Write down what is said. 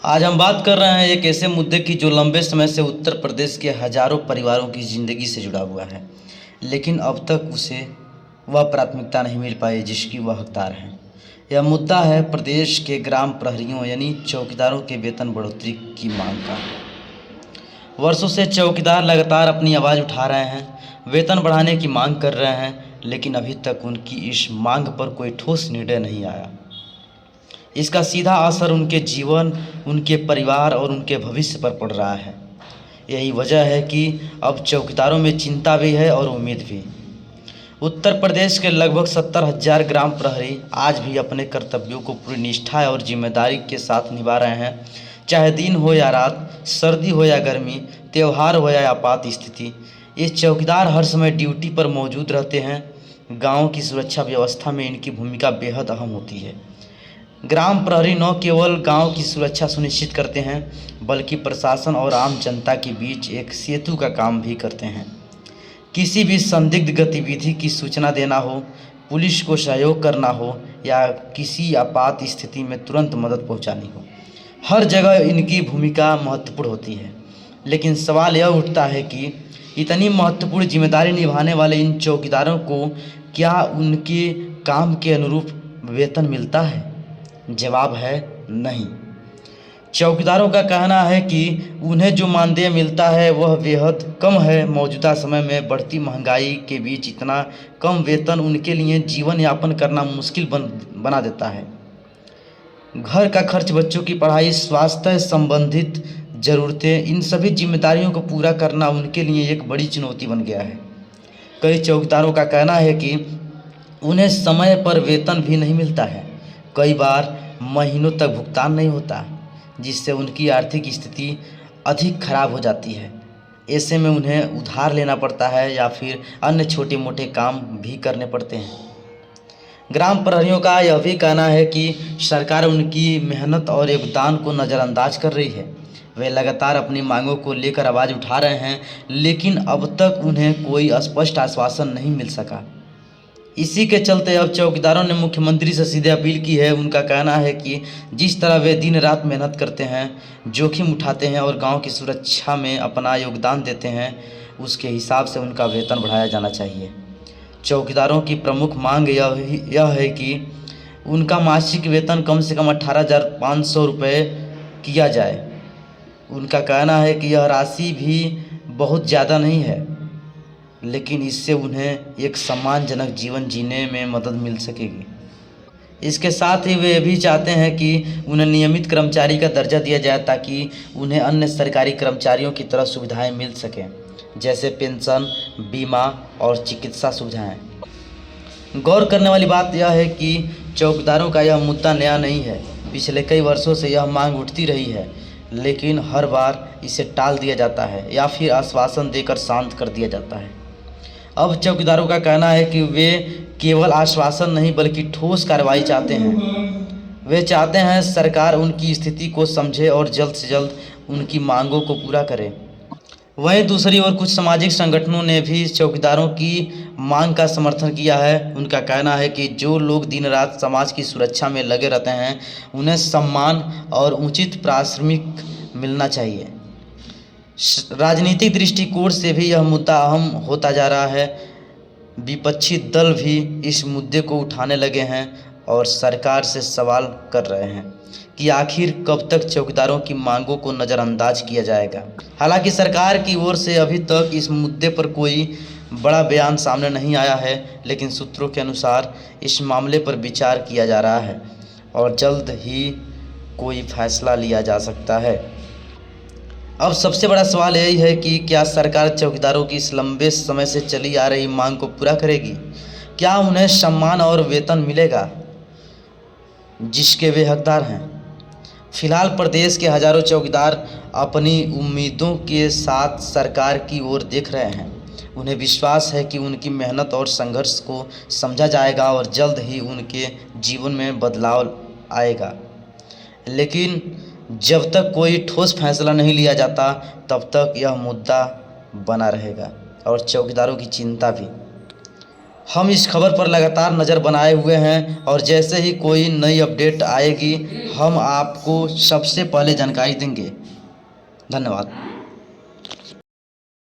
आज हम बात कर रहे हैं एक ऐसे मुद्दे की जो लंबे समय से उत्तर प्रदेश के हजारों परिवारों की ज़िंदगी से जुड़ा हुआ है, लेकिन अब तक उसे वह प्राथमिकता नहीं मिल पाई जिसकी वह हकदार है। यह मुद्दा है प्रदेश के ग्राम प्रहरियों यानी चौकीदारों के वेतन बढ़ोतरी की मांग का। वर्षों से चौकीदार लगातार अपनी आवाज़ उठा रहे हैं, वेतन बढ़ाने की मांग कर रहे हैं, लेकिन अभी तक उनकी इस मांग पर कोई ठोस निर्णय नहीं आया। इसका सीधा असर उनके जीवन, उनके परिवार और उनके भविष्य पर पड़ रहा है। यही वजह है कि अब चौकीदारों में चिंता भी है और उम्मीद भी। उत्तर प्रदेश के लगभग 70,000 ग्राम प्रहरी आज भी अपने कर्तव्यों को पूरी निष्ठा और जिम्मेदारी के साथ निभा रहे हैं। चाहे दिन हो या रात, सर्दी हो या गर्मी, त्यौहार हो या आपात स्थिति, ये चौकीदार हर समय ड्यूटी पर मौजूद रहते हैं। गाँव की सुरक्षा व्यवस्था में इनकी भूमिका बेहद अहम होती है। ग्राम प्रहरी न केवल गांव की सुरक्षा सुनिश्चित करते हैं, बल्कि प्रशासन और आम जनता के बीच एक सेतु का काम भी करते हैं। किसी भी संदिग्ध गतिविधि की सूचना देना हो, पुलिस को सहयोग करना हो या किसी आपात स्थिति में तुरंत मदद पहुंचानी हो, हर जगह इनकी भूमिका महत्वपूर्ण होती है। लेकिन सवाल यह उठता है कि इतनी महत्वपूर्ण जिम्मेदारी निभाने वाले इन चौकीदारों को क्या उनके काम के अनुरूप वेतन मिलता है? जवाब है नहीं। चौकीदारों का कहना है कि उन्हें जो मानदेय मिलता है वह बेहद कम है। मौजूदा समय में बढ़ती महंगाई के बीच इतना कम वेतन उनके लिए जीवन यापन करना मुश्किल बना देता है। घर का खर्च, बच्चों की पढ़ाई, स्वास्थ्य संबंधित ज़रूरतें, इन सभी जिम्मेदारियों को पूरा करना उनके लिए एक बड़ी चुनौती बन गया है। कई चौकीदारों का कहना है कि उन्हें समय पर वेतन भी नहीं मिलता है। कई बार महीनों तक भुगतान नहीं होता, जिससे उनकी आर्थिक स्थिति अधिक खराब हो जाती है। ऐसे में उन्हें उधार लेना पड़ता है या फिर अन्य छोटे मोटे काम भी करने पड़ते हैं। ग्राम प्रहरियों का यह भी कहना है कि सरकार उनकी मेहनत और योगदान को नज़रअंदाज कर रही है। वे लगातार अपनी मांगों को लेकर आवाज़ उठा रहे हैं, लेकिन अब तक उन्हें कोई स्पष्ट आश्वासन नहीं मिल सका। इसी के चलते अब चौकीदारों ने मुख्यमंत्री से सीधे अपील की है। उनका कहना है कि जिस तरह वे दिन रात मेहनत करते हैं, जोखिम उठाते हैं और गांव की सुरक्षा में अपना योगदान देते हैं, उसके हिसाब से उनका वेतन बढ़ाया जाना चाहिए। चौकीदारों की प्रमुख मांग यह है कि उनका मासिक वेतन कम से कम 18,500 रुपये किया जाए। उनका कहना है कि यह राशि भी बहुत ज़्यादा नहीं है, लेकिन इससे उन्हें एक सम्मानजनक जीवन जीने में मदद मिल सकेगी। इसके साथ ही वे भी चाहते हैं कि उन्हें नियमित कर्मचारी का दर्जा दिया जाए, ताकि उन्हें अन्य सरकारी कर्मचारियों की तरह सुविधाएं मिल सकें, जैसे पेंशन, बीमा और चिकित्सा सुविधाएं। गौर करने वाली बात यह है कि चौकीदारों का यह मुद्दा नया नहीं है। पिछले कई वर्षों से यह मांग उठती रही है, लेकिन हर बार इसे टाल दिया जाता है या फिर आश्वासन देकर शांत कर दिया जाता है। अब चौकीदारों का कहना है कि वे केवल आश्वासन नहीं बल्कि ठोस कार्रवाई चाहते हैं। वे चाहते हैं सरकार उनकी स्थिति को समझे और जल्द से जल्द उनकी मांगों को पूरा करे। वहीं दूसरी ओर कुछ सामाजिक संगठनों ने भी चौकीदारों की मांग का समर्थन किया है। उनका कहना है कि जो लोग दिन रात समाज की सुरक्षा में लगे रहते हैं, उन्हें सम्मान और उचित पारिश्रमिक मिलना चाहिए। राजनीतिक दृष्टिकोण से भी यह मुद्दा अहम होता जा रहा है। विपक्षी दल भी इस मुद्दे को उठाने लगे हैं और सरकार से सवाल कर रहे हैं कि आखिर कब तक चौकीदारों की मांगों को नज़रअंदाज किया जाएगा। हालांकि सरकार की ओर से अभी तक इस मुद्दे पर कोई बड़ा बयान सामने नहीं आया है, लेकिन सूत्रों के अनुसार इस मामले पर विचार किया जा रहा है और जल्द ही कोई फैसला लिया जा सकता है। अब सबसे बड़ा सवाल यही है कि क्या सरकार चौकीदारों की इस लंबे समय से चली आ रही मांग को पूरा करेगी? क्या उन्हें सम्मान और वेतन मिलेगा जिसके वे हकदार हैं? फिलहाल प्रदेश के हजारों चौकीदार अपनी उम्मीदों के साथ सरकार की ओर देख रहे हैं। उन्हें विश्वास है कि उनकी मेहनत और संघर्ष को समझा जाएगा और जल्द ही उनके जीवन में बदलाव आएगा। लेकिन जब तक कोई ठोस फैसला नहीं लिया जाता, तब तक यह मुद्दा बना रहेगा और चौकीदारों की चिंता भी। हम इस खबर पर लगातार नज़र बनाए हुए हैं और जैसे ही कोई नई अपडेट आएगी हम आपको सबसे पहले जानकारी देंगे। धन्यवाद।